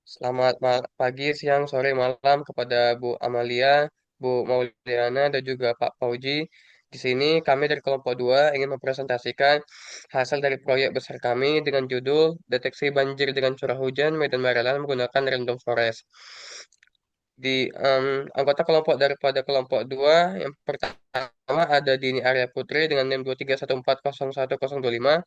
Selamat pagi, siang, sore, malam kepada Bu Amalia, Bu Mauliana, dan juga Pak Fauji. Di sini kami dari kelompok 2 ingin mempresentasikan hasil dari proyek besar kami dengan judul Deteksi Banjir dengan Curah Hujan Medan Maryland menggunakan Random Forest. Di anggota kelompok daripada kelompok 2 yang pertama ada Dini Arya Putri dengan NIM 231401025.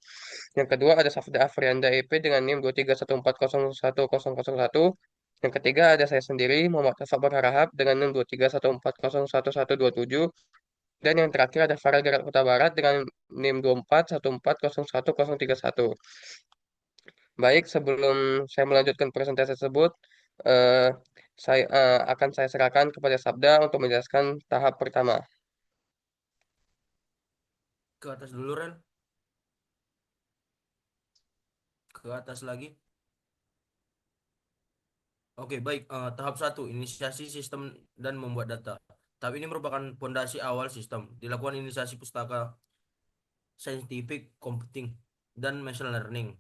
Yang kedua ada Safda Afrianda EP dengan NIM 231401001. Yang ketiga ada saya sendiri Muhammad Tafakur Harahap dengan NIM 231401127. Dan yang terakhir ada Farah Gerak Kota Barat dengan NIM 241401031. Baik, sebelum saya melanjutkan presentasi tersebut, eh, saya akan saya serahkan kepada Sabda untuk menjelaskan tahap pertama. Ke atas dulu, Ren. Ke atas lagi. Oke, baik. Tahap satu, inisiasi sistem dan membuat data. Tahap ini merupakan fondasi awal sistem. Dilakukan inisiasi pustaka scientific computing dan machine learning.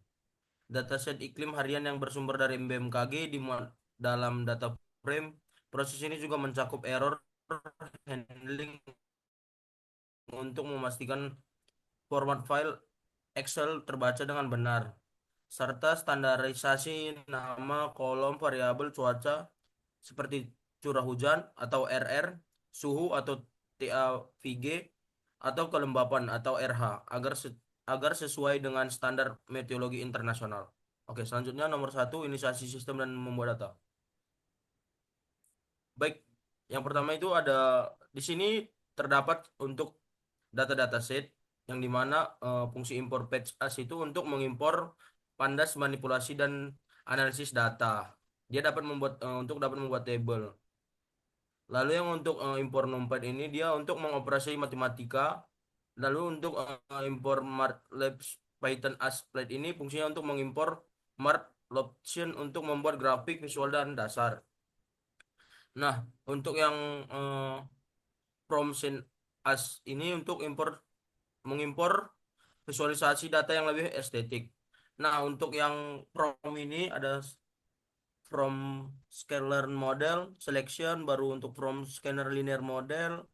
Dataset iklim harian yang bersumber dari BMKG dimuat dalam data frame. Proses ini juga mencakup error handling untuk memastikan format file Excel terbaca dengan benar, serta standarisasi nama kolom variabel cuaca seperti curah hujan atau RR, suhu atau TAVG, atau kelembapan atau RH agar sesuai dengan standar meteorologi internasional. Oke, selanjutnya nomor satu, inisiasi sistem dan membuat data. Baik, yang pertama itu ada di sini terdapat untuk data-data set yang dimana fungsi import patch as itu untuk mengimpor pandas manipulasi dan analisis data. Dia dapat membuat untuk dapat membuat table. Lalu yang untuk impor numpad ini dia untuk mengoperasi matematika. Lalu untuk impor MATLAB Python Asplate ini fungsinya untuk mengimpor Matplotlib untuk membuat grafik visual dan dasar. Nah, untuk yang from as ini untuk mengimpor visualisasi data yang lebih estetik. Nah, untuk yang from ini ada from scalar model selection, baru untuk from scanner linear model,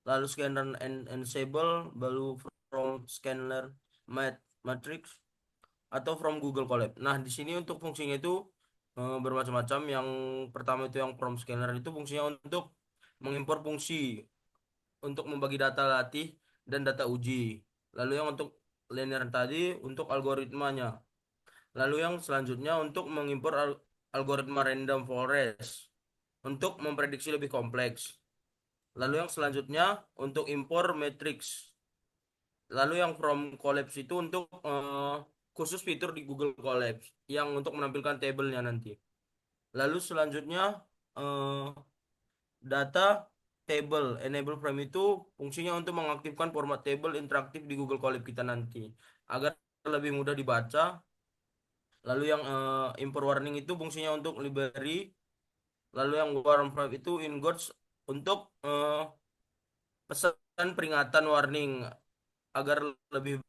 lalu scanner ensemble, baru from scanner matrix, atau from Google Colab. Nah, di sini untuk fungsinya itu bermacam-macam. Yang pertama itu yang from scanner itu fungsinya untuk mengimpor fungsi untuk membagi data latih dan data uji. Lalu yang untuk linear tadi untuk algoritmanya. Lalu yang selanjutnya untuk mengimpor algoritma random forest untuk memprediksi lebih kompleks. Lalu yang selanjutnya untuk impor matrix. Lalu yang from Collabs itu untuk khusus fitur di Google Collabs yang untuk menampilkan tabelnya nanti. Lalu selanjutnya eh, data table enable frame itu fungsinya untuk mengaktifkan format table interaktif di Google Colab kita nanti agar lebih mudah dibaca. Lalu yang import warning itu fungsinya untuk library. Lalu yang warm frame itu ingots untuk pesan peringatan warning agar lebih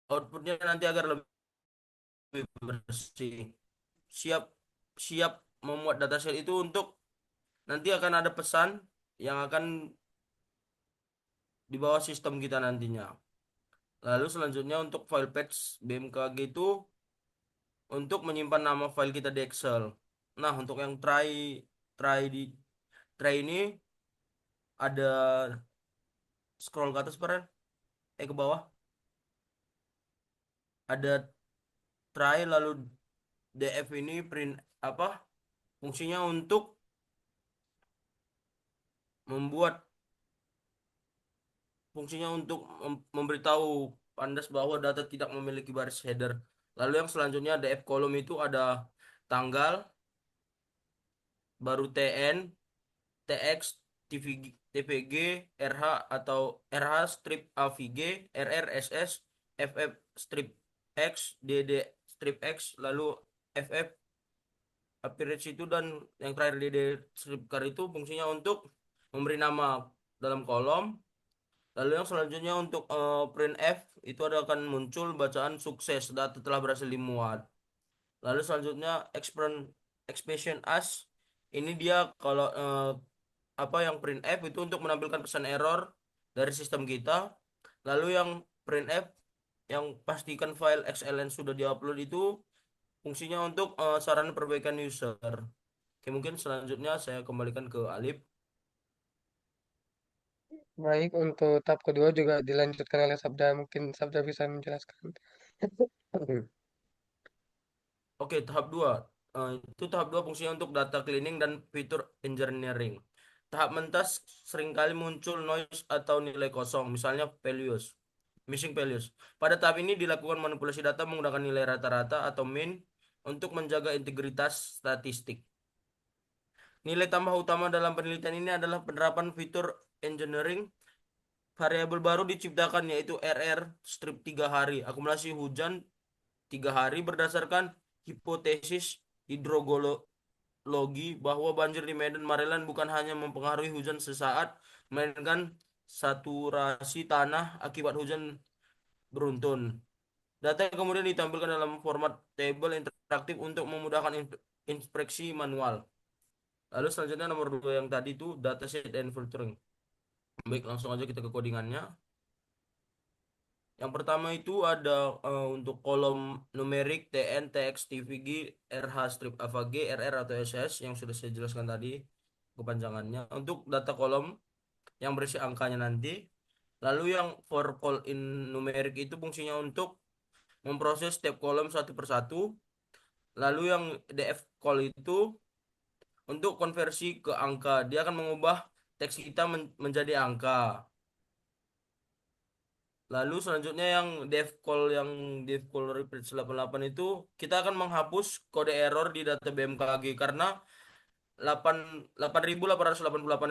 outputnya nanti agar lebih bersih. Siap siap memuat dataset itu untuk nanti akan ada pesan yang akan di bawah sistem kita nantinya. Lalu selanjutnya untuk file patch BMKG itu untuk menyimpan nama file kita di Excel. Nah, untuk yang try di try ini ada scroll ke atas paren, ke bawah. Ada try lalu DF ini print apa? Fungsinya untuk membuat fungsinya untuk memberitahu Pandas bahwa data tidak memiliki baris header. Lalu yang selanjutnya DF kolom itu ada tanggal, baru TN, TX, TVG, TVG, RH atau RH strip AVG, RR, SS, FF strip X, DD strip X, lalu FF appearance itu, dan yang terakhir DD strip char itu fungsinya untuk memberi nama dalam kolom. Lalu yang selanjutnya untuk print F itu ada akan muncul bacaan sukses data telah berhasil dimuat. Lalu selanjutnya expression as ini dia kalau apa yang printf itu untuk menampilkan pesan error dari sistem kita. Lalu yang printf yang pastikan file XLN sudah diupload itu fungsinya untuk sarana perbaikan user. Oke, mungkin selanjutnya saya kembalikan ke Alif. Baik, untuk tahap kedua juga dilanjutkan oleh Sabda. Mungkin Sabda bisa menjelaskan. Oke, tahap 2. Itu tahap 2 fungsinya untuk data cleaning dan fitur engineering. Tahap mentas seringkali muncul noise atau nilai kosong, misalnya values, missing values. Pada tahap ini dilakukan manipulasi data menggunakan nilai rata-rata atau mean untuk menjaga integritas statistik. Nilai tambah utama dalam penelitian ini adalah penerapan fitur engineering. Variabel baru diciptakan yaitu RR strip 3 hari, akumulasi hujan 3 hari berdasarkan hipotesis hidrologi bahwa banjir di Medan Maryland bukan hanya mempengaruhi hujan sesaat, melainkan saturasi tanah akibat hujan beruntun. Data kemudian ditampilkan dalam format tabel interaktif untuk memudahkan inspeksi manual. Lalu selanjutnya nomor 2 yang tadi itu dataset and filtering. Baik, langsung aja kita ke codingannya. Yang pertama itu ada untuk kolom numerik TN, TX, TVG, RH, strip AVG, RR atau SS yang sudah saya jelaskan tadi kepanjangannya. Untuk data kolom yang berisi angkanya nanti. Lalu yang for call in numerik itu fungsinya untuk memproses setiap kolom satu persatu. Lalu yang DF call itu untuk konversi ke angka. Dia akan mengubah teks kita menjadi angka. Lalu selanjutnya yang dev call repeat 88 itu kita akan menghapus kode error di data BMKG karena 8888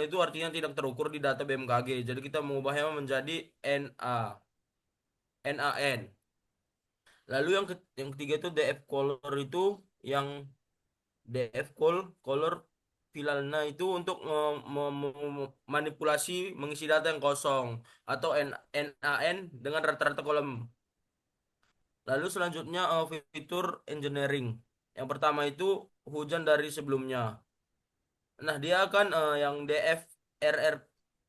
itu artinya tidak terukur di data BMKG. Jadi kita mengubahnya menjadi NaN. Lalu yang ketiga itu DF color itu yang DF color filalna itu untuk manipulasi mengisi data yang kosong atau NaN dengan rata-rata kolom. Lalu selanjutnya fitur engineering. Yang pertama itu hujan dari sebelumnya. Nah, dia akan yang DF RR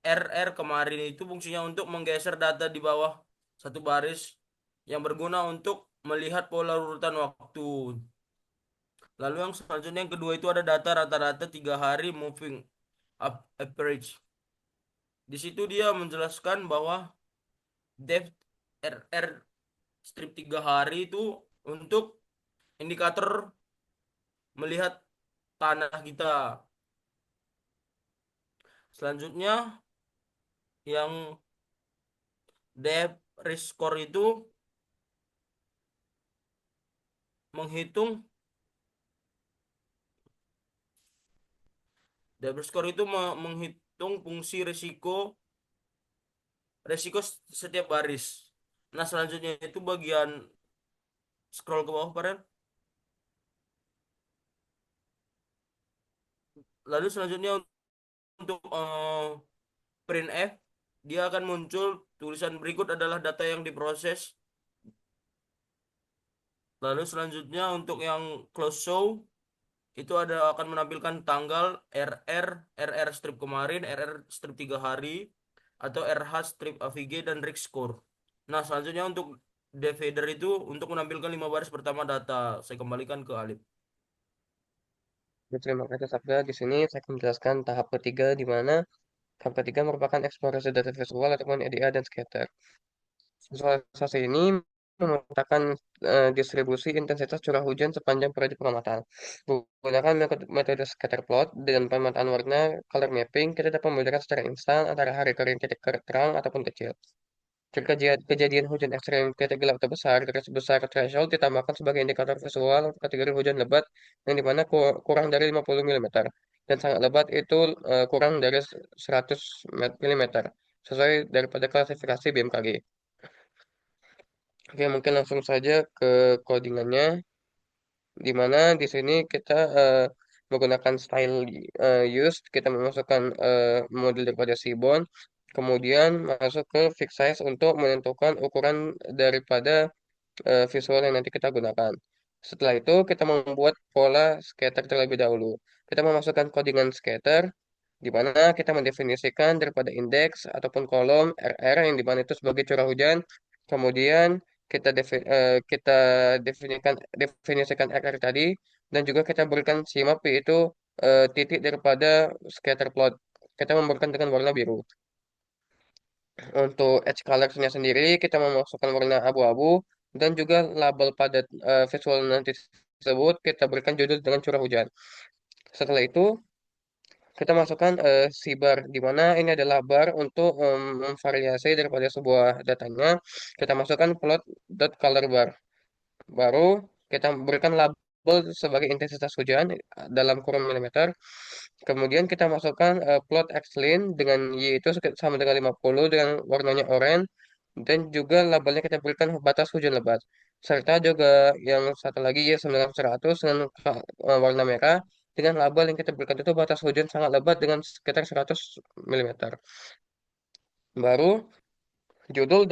RR kemarin itu fungsinya untuk menggeser data di bawah satu baris yang berguna untuk melihat pola urutan waktu. Lalu yang selanjutnya yang kedua itu ada data rata-rata 3 hari moving average. Di situ dia menjelaskan bahwa depth RR strip 3 hari itu untuk indikator melihat tanah kita. Selanjutnya yang depth risk score itu menghitung depth risk score itu menghitung fungsi resiko setiap baris. Nah, selanjutnya itu bagian scroll ke bawah, Farel. Lalu selanjutnya untuk printf dia akan muncul tulisan berikut adalah data yang diproses. Lalu selanjutnya untuk yang close show itu ada akan menampilkan tanggal RR strip kemarin, RR strip 3 hari atau RH strip AVG dan RIG score. Nah, selanjutnya untuk divider itu untuk menampilkan 5 baris pertama data. Saya kembalikan ke Alif. Ya, terima kasih Sabda. Di sini saya akan menjelaskan tahap ketiga, di mana tahap ketiga merupakan eksplorasi data visual ataupun EDA dan scatter. Visualisasi ini memetakan distribusi intensitas curah hujan sepanjang periode pengamatan. Menggunakan metode scatter plot dan pemetaan warna color mapping, kita dapat membedakan secara instan antara hari kering titik terang ataupun kecil. Jika kejadian hujan ekstrem titik gelap atau besar, garis besar threshold ditambahkan sebagai indikator visual kategori hujan lebat yang dimana kurang dari 50 mm dan sangat lebat itu kurang dari 100 mm sesuai daripada klasifikasi BMKG. Oke, mungkin langsung saja ke codingannya, di mana di sini kita menggunakan style use, kita memasukkan model daripada Seaborn, kemudian masuk ke fix size untuk menentukan ukuran daripada visual yang nanti kita gunakan. Setelah itu kita membuat pola scatter terlebih dahulu. Kita memasukkan codingan scatter di mana kita mendefinisikan daripada indeks ataupun kolom RR yang di mana itu sebagai curah hujan. Kemudian kita definisikan RR tadi dan juga kita berikan simap yaitu titik daripada scatter plot. Kita memberikan dengan warna biru. Untuk edge color-nya sendiri kita memasukkan warna abu-abu dan juga label pada visual nanti tersebut kita berikan judul dengan curah hujan. Setelah itu kita masukkan si bar di mana ini adalah bar untuk memvariasi daripada sebuah datanya. Kita masukkan plot dot color bar. Baru kita berikan label sebagai intensitas hujan dalam kurun milimeter. Kemudian kita masukkan plot X-line dengan Y itu sama dengan 50 dengan warnanya oranye. Dan juga labelnya kita berikan batas hujan lebat. Serta juga yang satu lagi Y 900 dengan warna merah. Dengan label yang kita berikan itu batas hujan sangat lebat dengan sekitar 100 milimeter. Baru judul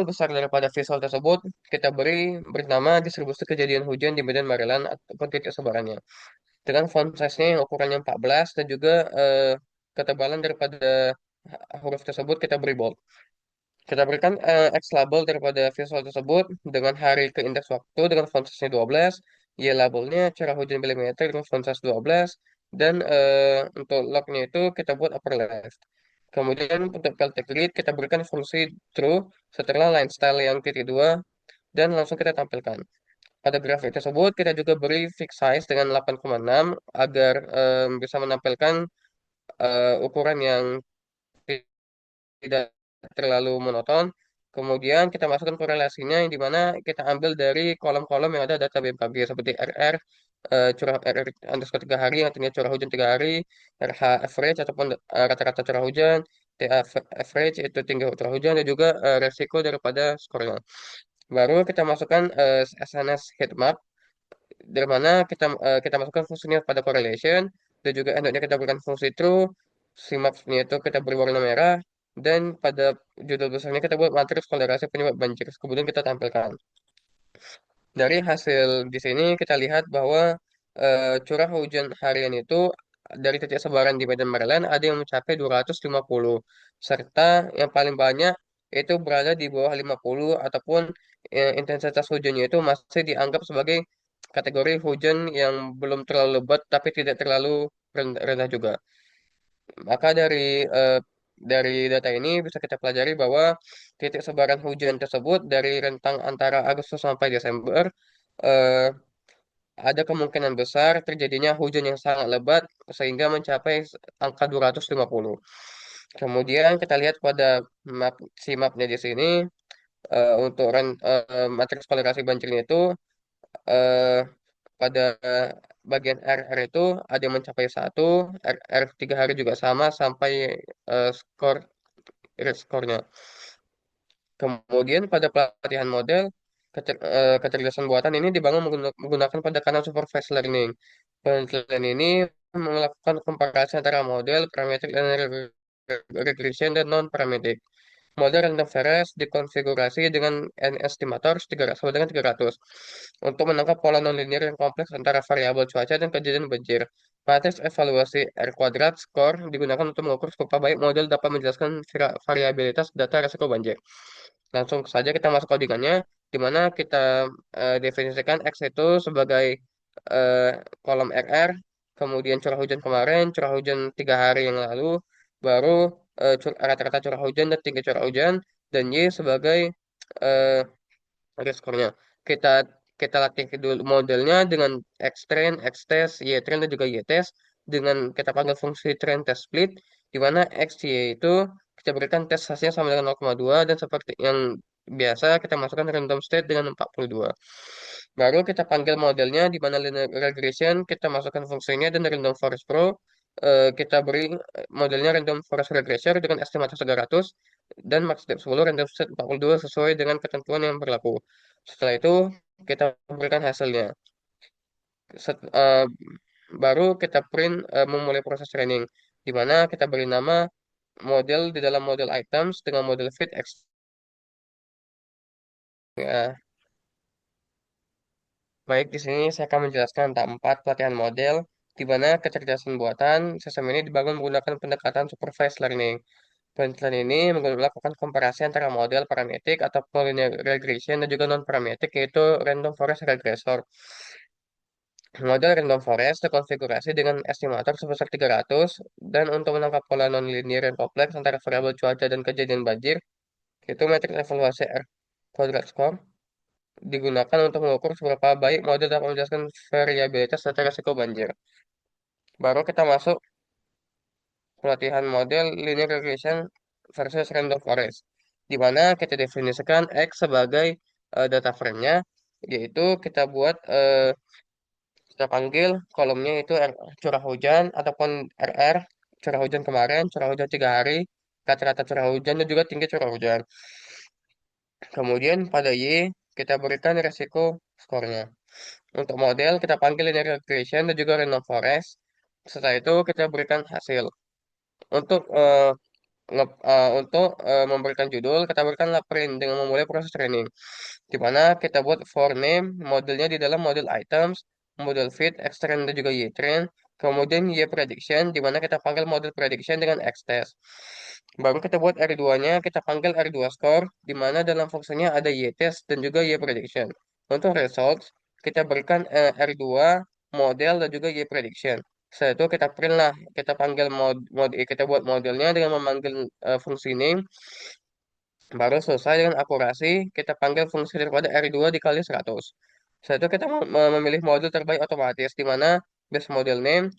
besar daripada visual tersebut kita bernama distribusi kejadian hujan di Medan Maryland ataupun titik sebarannya. Dengan font size-nya yang ukurannya 14 dan juga ketebalan daripada huruf tersebut kita beri bold. Kita berikan X label daripada visual tersebut dengan hari ke indeks waktu dengan font size-nya 12, Y labelnya curah hujan milimeter dengan font size 12, dan untuk log-nya itu kita buat upper left. Kemudian untuk Caltech grid kita berikan fungsi true setelah line style yang titik 2 dan langsung kita tampilkan. Pada grafik tersebut kita juga beri fix size dengan 8,6 agar bisa menampilkan ukuran yang tidak terlalu monoton. Kemudian kita masukkan korelasinya yang dimana kita ambil dari kolom-kolom yang ada data BMKG seperti RR, curah RR underscore 3 hari yang artinya curah hujan 3 hari, RH average ataupun rata-rata curah hujan, TA average itu tinggi curah hujan dan juga resiko daripada skornya. Baru kita masukkan SNS heatmap dari mana kita masukkan fungsinya pada correlation dan juga endotnya kita berikan fungsi true, simaps-nya itu kita beri warna merah dan pada judul besarnya kita buat matriks kolerasi penyebab banjir. Kemudian kita tampilkan. Dari hasil di sini kita lihat bahwa curah hujan harian itu dari titik sebaran di Medan Maryland ada yang mencapai 250 serta yang paling banyak itu berada di bawah 50 ataupun intensitas hujannya itu masih dianggap sebagai kategori hujan yang belum terlalu lebat tapi tidak terlalu rendah juga. Maka dari data ini bisa kita pelajari bahwa titik sebaran hujan tersebut dari rentang antara Agustus sampai Desember eh, ada kemungkinan besar terjadinya hujan yang sangat lebat sehingga mencapai angka 250. Kemudian kita lihat pada si mapnya di sini untuk matriks kolerasi banjirnya itu eh, pada bagian RR itu ada yang mencapai 1, RR 3 hari juga sama sampai skor skornya. Kemudian pada pelatihan model, kecerdasan buatan ini dibangun menggunakan pendekatan supervised learning. Penelitian ini melakukan komparasi antara model, parametrik, dan regression dan non-parametrik. Model random forest dikonfigurasi dengan n estimator 300 sama dengan 300 untuk menangkap pola nonlinear yang kompleks antara variabel cuaca dan kejadian banjir. Matriks evaluasi R kuadrat score digunakan untuk mengukur seberapa baik model dapat menjelaskan variabilitas data risiko banjir. Langsung saja kita masuk codingannya, di mana kita definisikan X itu sebagai eh, kolom RR, kemudian curah hujan kemarin, curah hujan 3 hari yang lalu, baru rata-rata curah hujan dan tinggi curah hujan, dan Y sebagai eh, reskornya. Kita kita latih dulu modelnya dengan X-train, X-test, Y-train, dan juga Y-test dengan kita panggil fungsi train test split, di mana X, Y itu kita berikan tes hasilnya sama dengan 0,2 dan seperti yang biasa kita masukkan random state dengan 42. Baru kita panggil modelnya di mana linear regression kita masukkan fungsinya dan random forest pro kita beri modelnya random forest regressor dengan estimator 300 dan max step 10 random state 42 sesuai dengan ketentuan yang berlaku. Setelah itu kita berikan hasilnya. Baru kita print memulai proses training di mana kita beri nama model di dalam model items dengan model fit X. Ya, Baik, di sini saya akan menjelaskan tentang 4 pelatihan model, di mana kecerdasan buatan sistem ini dibangun menggunakan pendekatan supervised learning. Penelitian ini melakukan komparasi antara model parametrik atau linear regression dan juga non-parametrik, yaitu random forest regressor. Model random forest terkonfigurasi dengan estimator sebesar 300, dan untuk menangkap pola non-linear yang kompleks antara variabel cuaca dan kejadian banjir, itu metrik evaluasi R quadrat score digunakan untuk mengukur seberapa baik model dapat menjelaskan variabilitas data risiko banjir. Baru kita masuk pelatihan model linear regression versus random forest, di mana kita definisikan X sebagai data frame-nya, yaitu kita buat kita panggil kolomnya itu curah hujan ataupun RR, curah hujan kemarin, curah hujan 3 hari, rata-rata curah hujan dan juga tinggi curah hujan. Kemudian pada Y kita berikan resiko skornya. Untuk model kita panggil linear regression dan juga random forest. Setelah itu kita berikan hasil. Untuk memberikan judul, kita berikanlah print dengan memulai proses training, di mana kita buat for name modelnya di dalam model items, model fit, extend dan juga y-train, kemudian y-prediction, di mana kita panggil model prediction dengan x-test. Baru kita buat R2-nya, kita panggil R2 score, di mana dalam fungsinya ada y-test dan juga y-prediction. Untuk results, kita berikan R2 model dan juga y-prediction. Setelah itu kita print lah, kita panggil kita buat modelnya dengan memanggil fungsi name. Baru selesai dengan akurasi, kita panggil fungsi daripada R2 dikali 100. Setelah itu kita memilih model terbaik otomatis, di mana base model name,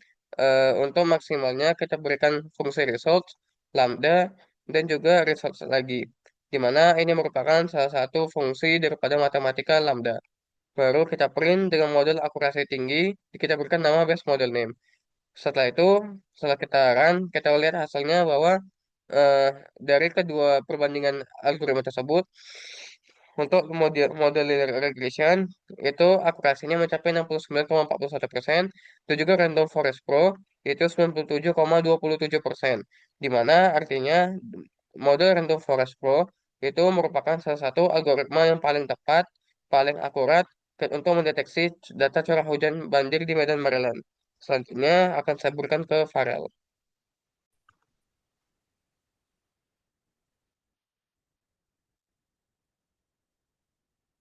untuk maksimalnya kita berikan fungsi result, lambda, dan juga result lagi. Di mana ini merupakan salah satu fungsi daripada matematika lambda. Baru kita print dengan model akurasi tinggi, kita berikan nama base model name. Setelah itu, setelah kita run, kita lihat hasilnya bahwa eh, dari kedua perbandingan algoritma tersebut, untuk model linear regression itu akurasinya mencapai 69,41%, dan juga random forest pro itu 97,27%, di mana artinya model random forest pro itu merupakan salah satu algoritma yang paling tepat, paling akurat untuk mendeteksi data curah hujan banjir di Medan Maryland. Selanjutnya akan saya berikan ke Farel.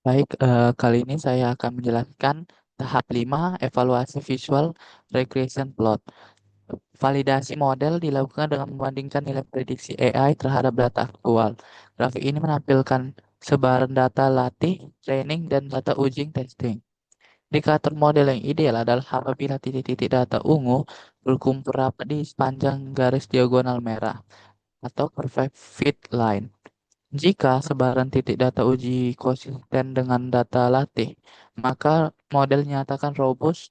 Baik, kali ini saya akan menjelaskan tahap 5 evaluasi visual regression plot. Validasi model dilakukan dengan membandingkan nilai prediksi AI terhadap data aktual. Grafik ini menampilkan sebaran data latih, training, dan data uji testing. Indikator model yang ideal adalah apabila titik-titik data ungu berkumpul rapat di sepanjang garis diagonal merah atau perfect fit line. Jika sebaran titik data uji konsisten dengan data latih, maka model nyatakan robust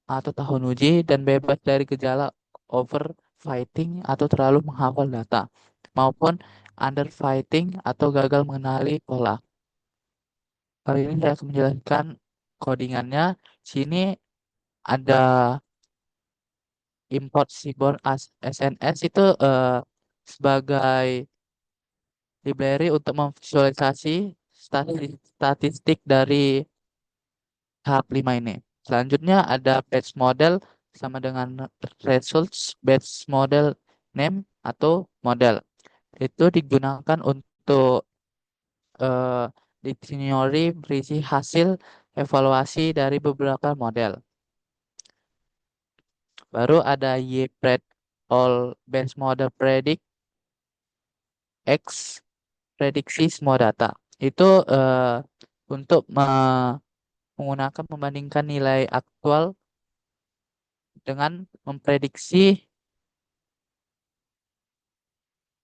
atau tahun uji dan bebas dari gejala overfitting atau terlalu menghafal data, maupun underfitting atau gagal mengenali pola. Kali ini saya akan menjelaskan codingannya. Sini ada import Seaborn SNS itu sebagai library untuk memvisualisasi statistik dari tahap 5 ini. Selanjutnya ada batch model sama dengan results batch model name atau model. Itu digunakan untuk eh, dictionary berisi hasil evaluasi dari beberapa model. Baru ada YPRED all bench model predict X prediksi semua data. Itu untuk menggunakan membandingkan nilai aktual dengan memprediksi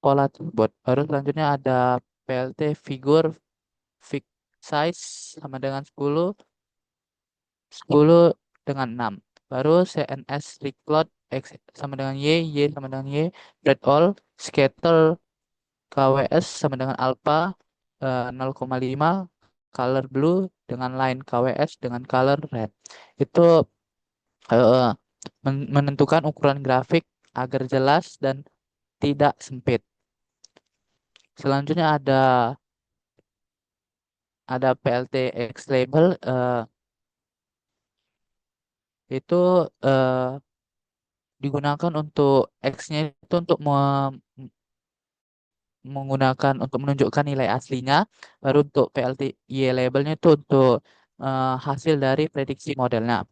pola tersebut. Baru selanjutnya ada PLT figure fig size sama dengan 10, 10 dengan 6. Baru CNS replot X sama dengan Y, Y sama dengan Y, bread all, scatter KWS sama dengan alpha 0,5, color blue dengan line KWS dengan color red. Itu eh, menentukan ukuran grafik agar jelas dan tidak sempit. Selanjutnya ada PLT X label itu digunakan untuk X-nya itu untuk menggunakan untuk menunjukkan nilai aslinya, baru untuk PLTY labelnya itu untuk hasil dari prediksi modelnya.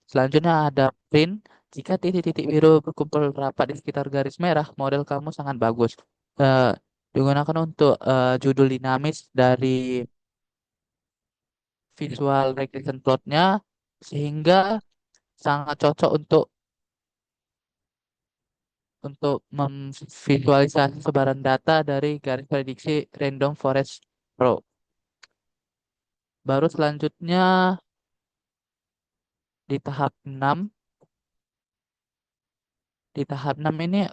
Selanjutnya ada print. Jika titik-titik biru berkumpul rapat di sekitar garis merah, model kamu sangat bagus. Eh, Digunakan untuk judul dinamis dari visual regression plotnya, sehingga sangat cocok untuk memvisualisasi sebaran data dari garis prediksi Random Forest Pro. Baru selanjutnya di tahap 6. Di tahap 6 ini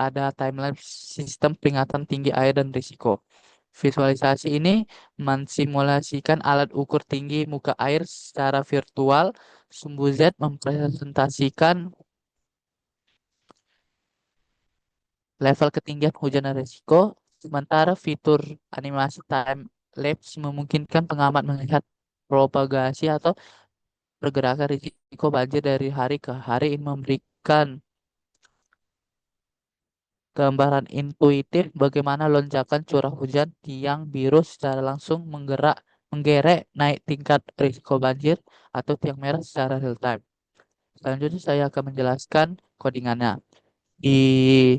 ada timelapse sistem peringatan tinggi air dan risiko. Visualisasi ini mensimulasikan alat ukur tinggi muka air secara virtual. Sumbu Z mempresentasikan level ketinggian hujan dan risiko, sementara fitur animasi time lapse memungkinkan pengamat melihat propagasi atau pergerakan risiko banjir dari hari ke hari. Ini memberikan gambaran intuitif bagaimana lonjakan curah hujan tiang biru secara langsung menggerek naik tingkat risiko banjir atau tiang merah secara real time. Selanjutnya saya akan menjelaskan codingannya. Di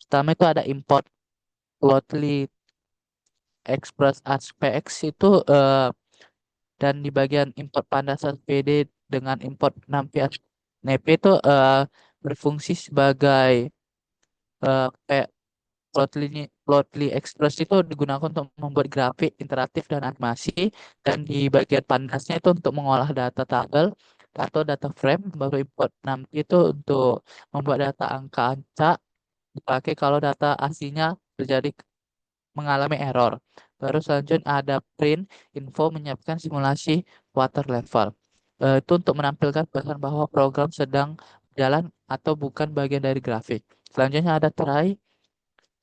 pertama itu ada import Plotly Express ASPX itu dan di bagian import pandasan PD dengan import NumPy NP itu berfungsi sebagai Plotly Express itu digunakan untuk membuat grafik interaktif dan animasi, dan di bagian pandasnya itu untuk mengolah data tabel atau data frame. Baru import NumPy itu untuk membuat data angka dipakai kalau data aslinya terjadi mengalami error. Baru selanjutnya ada print info menyiapkan simulasi water level. Itu untuk menampilkan pesan bahwa program sedang jalan atau bukan bagian dari grafik. Selanjutnya ada try,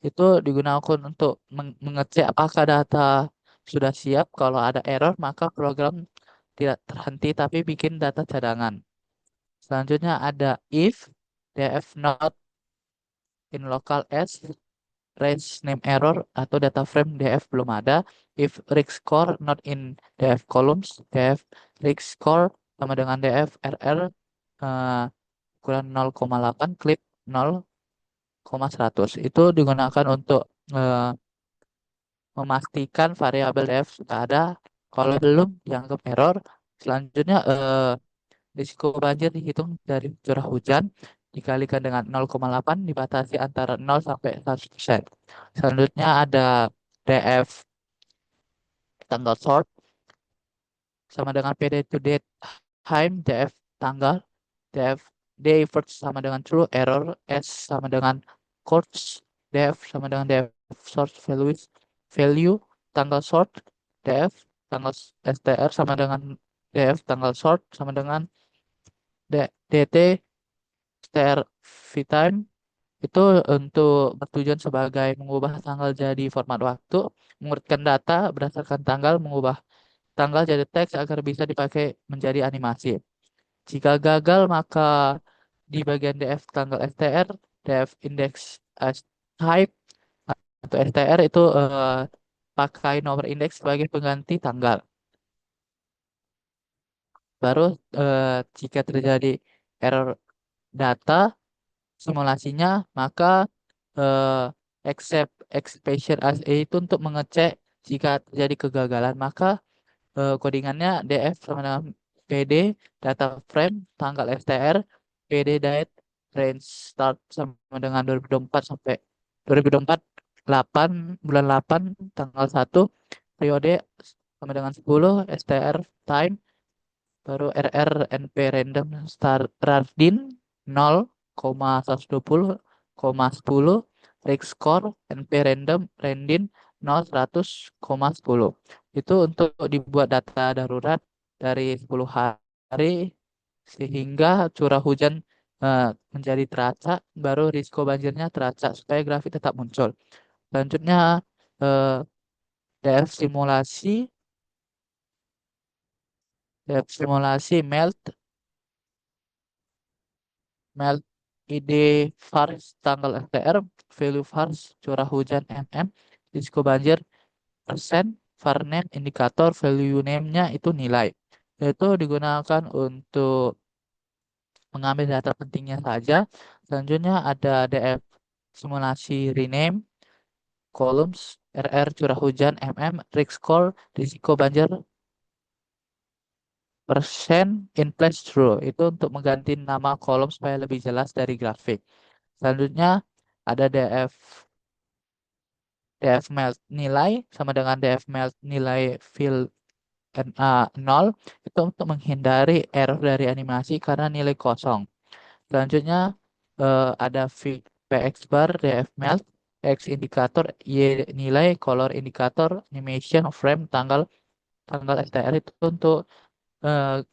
itu digunakan untuk mengecek apakah data sudah siap. Kalau ada error, maka program tidak terhenti tapi bikin data cadangan. Selanjutnya ada if df not in local s, range name error atau data frame df belum ada. If rig score not in df columns, df rig score sama dengan df rr eh, ukuran 0,8 clip 0,100. Itu digunakan untuk eh, memastikan variabel df sudah ada. Kalau belum, dianggap error. Selanjutnya, risiko banjir dihitung dari curah hujan dikalikan dengan 0,8 dibatasi antara 0 sampai 100%. Selanjutnya ada df tanggal sort sama dengan pd to date time, df tanggal, df day first sama dengan true, error s sama dengan course, df sama dengan df source value tanggal sort, df tanggal str sama dengan df tanggal sort sama dengan dt str vtime. Itu untuk bertujuan sebagai mengubah tanggal jadi format waktu, mengurutkan data berdasarkan tanggal, mengubah tanggal jadi teks agar bisa dipakai menjadi animasi. Jika gagal, maka di bagian df tanggal str, df index as type atau str itu pakai nomor indeks sebagai pengganti tanggal. Baru jika terjadi error data simulasinya, maka eh, except expression as a itu untuk mengecek jika terjadi kegagalan, maka codingannya df sama dengan pd data frame tanggal str, pd date range start sama dengan 2024 sampai 2024 8 bulan 8 tanggal 1, periode sama dengan 10, str time, baru rr np random start rardin 0,120,10, rig score np random randin 0,100,10. Itu untuk dibuat data darurat dari 10 hari sehingga curah hujan menjadi teracak, baru risiko banjirnya teracak supaya grafik tetap muncul. Selanjutnya eh, df simulasi melt melt ID vars tanggal STR, value vars curah hujan mm, risiko banjir persen, var name indikator, value name-nya itu nilai. Itu digunakan untuk mengambil data pentingnya saja. Selanjutnya ada DF simulasi rename, columns, RR curah hujan mm, risk score, risiko banjir persen, in place true. Itu untuk mengganti nama kolom supaya lebih jelas dari grafik. Selanjutnya ada DF melt nilai sama dengan DF melt nilai fill NA 0 itu untuk menghindari error dari animasi karena nilai kosong. Selanjutnya ada PX bar, DF melt, X indikator, Y nilai, color indikator, animation, frame, tanggal tanggal STR itu untuk eh,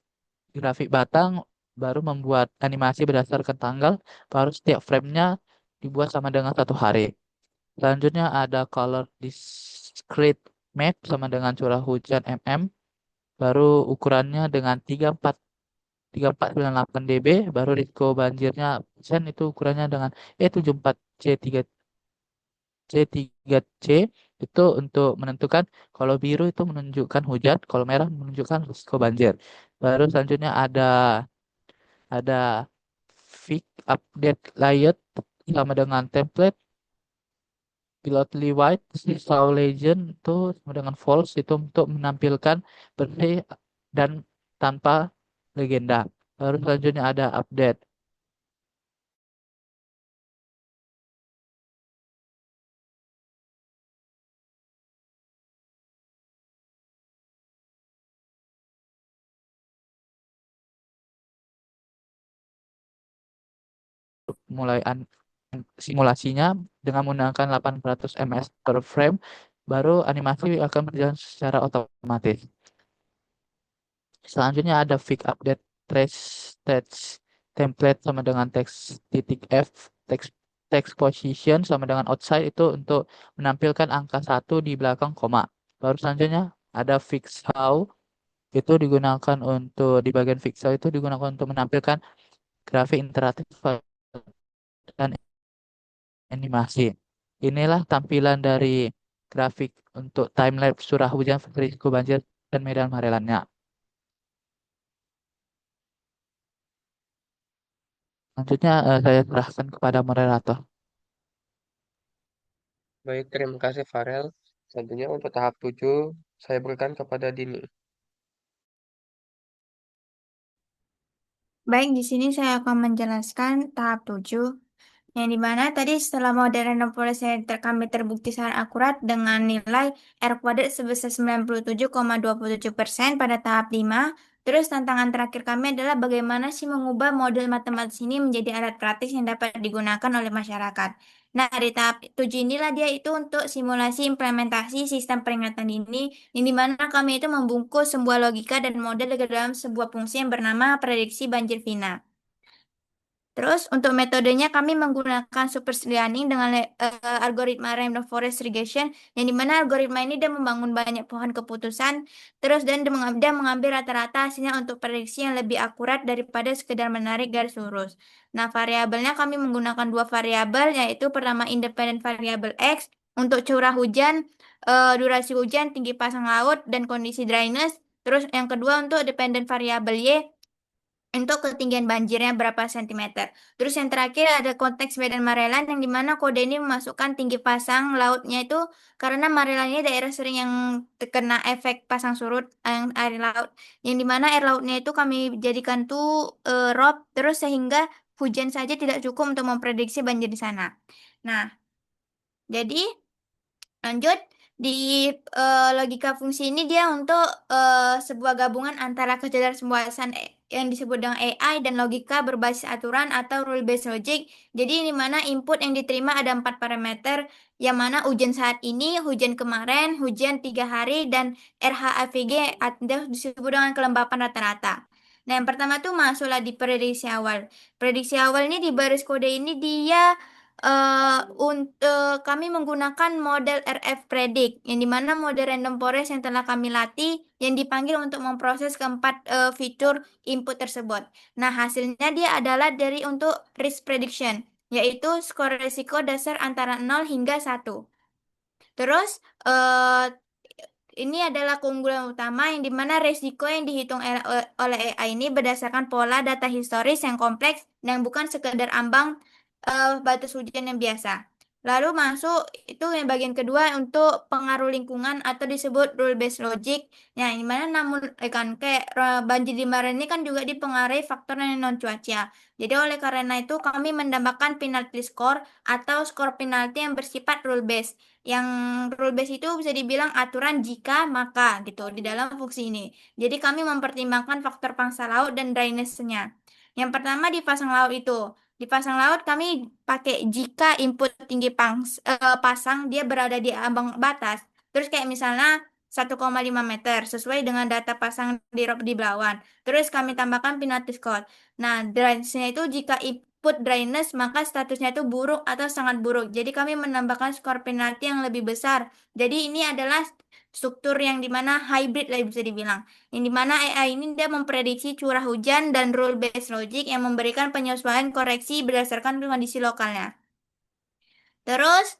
grafik batang, baru membuat animasi berdasarkan tanggal, baru setiap framenya dibuat sama dengan 1 hari. Selanjutnya ada color discrete map sama dengan curah hujan mm, baru ukurannya dengan 349498 dB, baru risiko banjirnya persen itu ukurannya dengan E74C3C itu untuk menentukan kalau biru itu menunjukkan hujan, kalau merah menunjukkan risiko banjir. Baru selanjutnya ada fix update layout sama dengan template pilotly white Saw legend itu sama dengan false itu untuk menampilkan bersih dan tanpa legenda. Baru selanjutnya ada update. Mulai simulasinya dengan menggunakan 800 ms per frame, baru animasi akan berjalan secara otomatis. Selanjutnya ada fix update trace text template sama dengan text titik F, text text position sama dengan outside itu untuk menampilkan angka 1 di belakang koma. Baru selanjutnya ada fix how itu digunakan untuk di bagian fix how itu digunakan untuk menampilkan grafik interaktif dan animasi. Inilah tampilan dari grafik untuk timelapse curah hujan, risiko banjir, dan medan marelannya. Selanjutnya saya serahkan kepada moderator. Baik, terima kasih Farel. Selanjutnya untuk tahap 7, saya berikan kepada Dini. Baik, di sini saya akan menjelaskan tahap 7, yang dimana tadi setelah model random forest yang kami terbukti sangat akurat dengan nilai R kuadrat sebesar 97,27% pada tahap 5. Terus tantangan terakhir kami adalah bagaimana sih mengubah model matematis ini menjadi alat praktis yang dapat digunakan oleh masyarakat. Nah, di tahap 7 inilah dia itu untuk simulasi implementasi sistem peringatan dini, yang dimana kami itu membungkus sebuah logika dan model ke dalam sebuah fungsi yang bernama prediksi banjir final. Terus untuk metodenya kami menggunakan super learning dengan algoritma random forest regression, yang dimana algoritma ini dia membangun banyak pohon keputusan terus dan dia mengambil rata-rata hasilnya untuk prediksi yang lebih akurat daripada sekedar menarik garis lurus. Nah, variabelnya kami menggunakan 2 variabel, yaitu pertama independen variabel X untuk curah hujan, durasi hujan, tinggi pasang laut, dan kondisi dryness. Terus yang kedua untuk dependen variabel Y untuk ketinggian banjirnya berapa sentimeter. Terus yang terakhir ada konteks Medan Marelan, yang dimana kode ini memasukkan tinggi pasang lautnya itu karena Marelan ini daerah sering yang terkena efek pasang surut air laut, yang dimana air lautnya itu kami jadikan tuh rob terus sehingga hujan saja tidak cukup untuk memprediksi banjir di sana. Nah, jadi lanjut di logika fungsi ini dia untuk sebuah gabungan antara kecerdasan buatan yang disebut dengan AI dan logika berbasis aturan atau rule based logic. Jadi di mana input yang diterima ada 4 parameter, yang mana hujan saat ini, hujan kemarin, hujan 3 hari, dan RHAVG atau disebut dengan kelembapan rata-rata. Nah, yang pertama tuh masuklah di prediksi awal. Prediksi awal ini di baris kode ini dia kami menggunakan model RF Predict, yang dimana model random forest yang telah kami latih, yang dipanggil untuk memproses keempat fitur input tersebut. Nah, hasilnya dia adalah dari untuk risk prediction, yaitu skor risiko dasar antara 0 hingga 1. Terus, ini adalah keunggulan utama yang dimana resiko yang dihitung oleh AI ini berdasarkan pola data historis yang kompleks dan bukan sekedar ambang batas hujan yang biasa. Lalu masuk itu yang bagian kedua untuk pengaruh lingkungan atau disebut rule based logic. Nah, yang dimana namun kan kayak banjir di Maret ini kan juga dipengaruhi faktor non cuaca. Jadi oleh karena itu kami mendambakan penalty score atau skor penalti yang bersifat rule based. Yang rule base itu bisa dibilang aturan jika maka gitu di dalam fungsi ini. Jadi kami mempertimbangkan faktor pangsa laut dan drainase-nya. Yang pertama di pasang laut itu. Di pasang laut kami pakai jika input tinggi pasang dia berada di ambang batas. Terus kayak misalnya 1,5 meter sesuai dengan data pasang di belawan. Terus kami tambahkan penalty score. Nah, drainase-nya itu jika input drainase maka statusnya itu buruk atau sangat buruk. Jadi kami menambahkan skor penalti yang lebih besar. Jadi ini adalah struktur yang dimana hybrid lah bisa dibilang. Yang dimana AI ini dia memprediksi curah hujan dan rule based logic yang memberikan penyesuaian koreksi berdasarkan kondisi lokalnya. Terus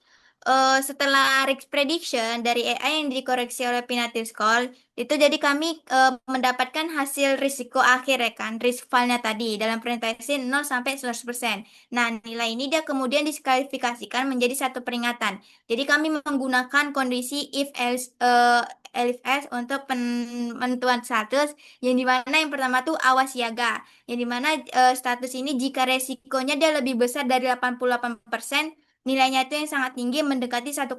setelah risk prediction dari AI yang dikoreksi oleh Pinnacle Score, itu jadi kami mendapatkan hasil risiko akhir ya kan, risk file-nya tadi dalam presentasi 0 sampai 100%. Nah, nilai ini dia kemudian diskualifikasikan menjadi satu peringatan. Jadi kami menggunakan kondisi if else untuk penentuan status yang dimana yang pertama tuh awas siaga. Yang dimana status ini jika resikonya dia lebih besar dari 88%, nilainya itu yang sangat tinggi mendekati 1,0.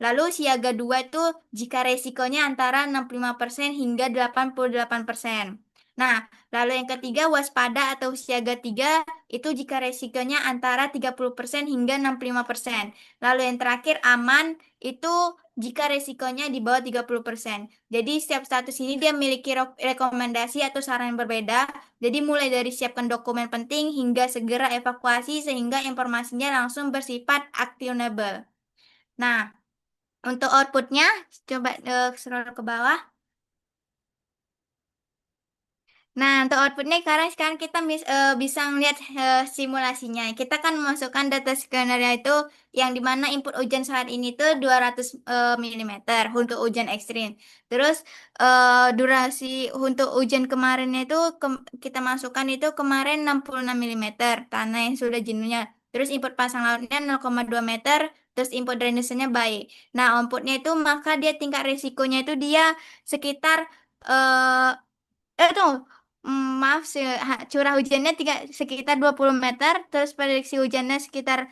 Lalu siaga 2 itu jika resikonya antara 65% hingga 88%. Nah, lalu yang ketiga waspada atau siaga 3 itu jika resikonya antara 30% hingga 65%. Lalu yang terakhir aman itu jika resikonya di bawah 30%. Jadi setiap status ini dia memiliki rekomendasi atau saran yang berbeda. Jadi mulai dari siapkan dokumen penting hingga segera evakuasi sehingga informasinya langsung bersifat actionable. Nah, untuk outputnya coba scroll ke bawah. Nah, untuk outputnya sekarang kita bisa melihat simulasinya. Kita kan memasukkan data skenario itu yang dimana input hujan saat ini tuh 200 mm untuk hujan ekstrim. Terus durasi untuk hujan kemarinnya itu kita masukkan itu kemarin 66 mm tanah yang sudah jenuhnya. Terus input pasang lautnya 0,2 meter. Terus input drainasenya baik. Nah, outputnya itu maka dia tingkat risikonya itu dia sekitar tuh maaf sih, curah hujannya sekitar 20 meter, terus prediksi hujannya sekitar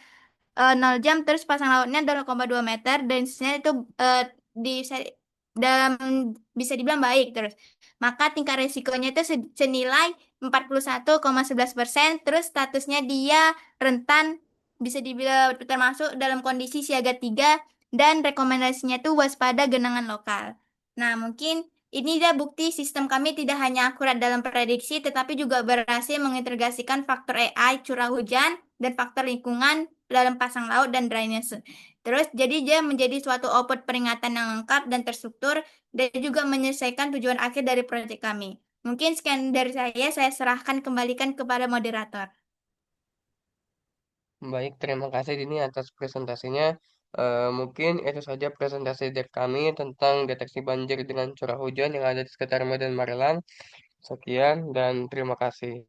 0 jam, terus pasang lautnya 0,2 meter, dan sisanya itu di dalam bisa dibilang baik terus. Maka tingkat risikonya itu senilai 41,11%, terus statusnya dia rentan bisa dibilang termasuk dalam kondisi siaga 3 dan rekomendasinya itu waspada genangan lokal. Nah, mungkin ini dia bukti sistem kami tidak hanya akurat dalam prediksi, tetapi juga berhasil mengintegrasikan faktor AI, curah hujan, dan faktor lingkungan dalam pasang laut dan drainase. Terus, jadi dia menjadi suatu output peringatan yang lengkap dan terstruktur, dan juga menyelesaikan tujuan akhir dari proyek kami. Mungkin sekian dari saya serahkan kembalikan kepada moderator. Baik, terima kasih Dini atas presentasinya. Mungkin itu saja presentasi dari kami tentang deteksi banjir dengan curah hujan yang ada di sekitar Medan Maryland. Sekian dan terima kasih.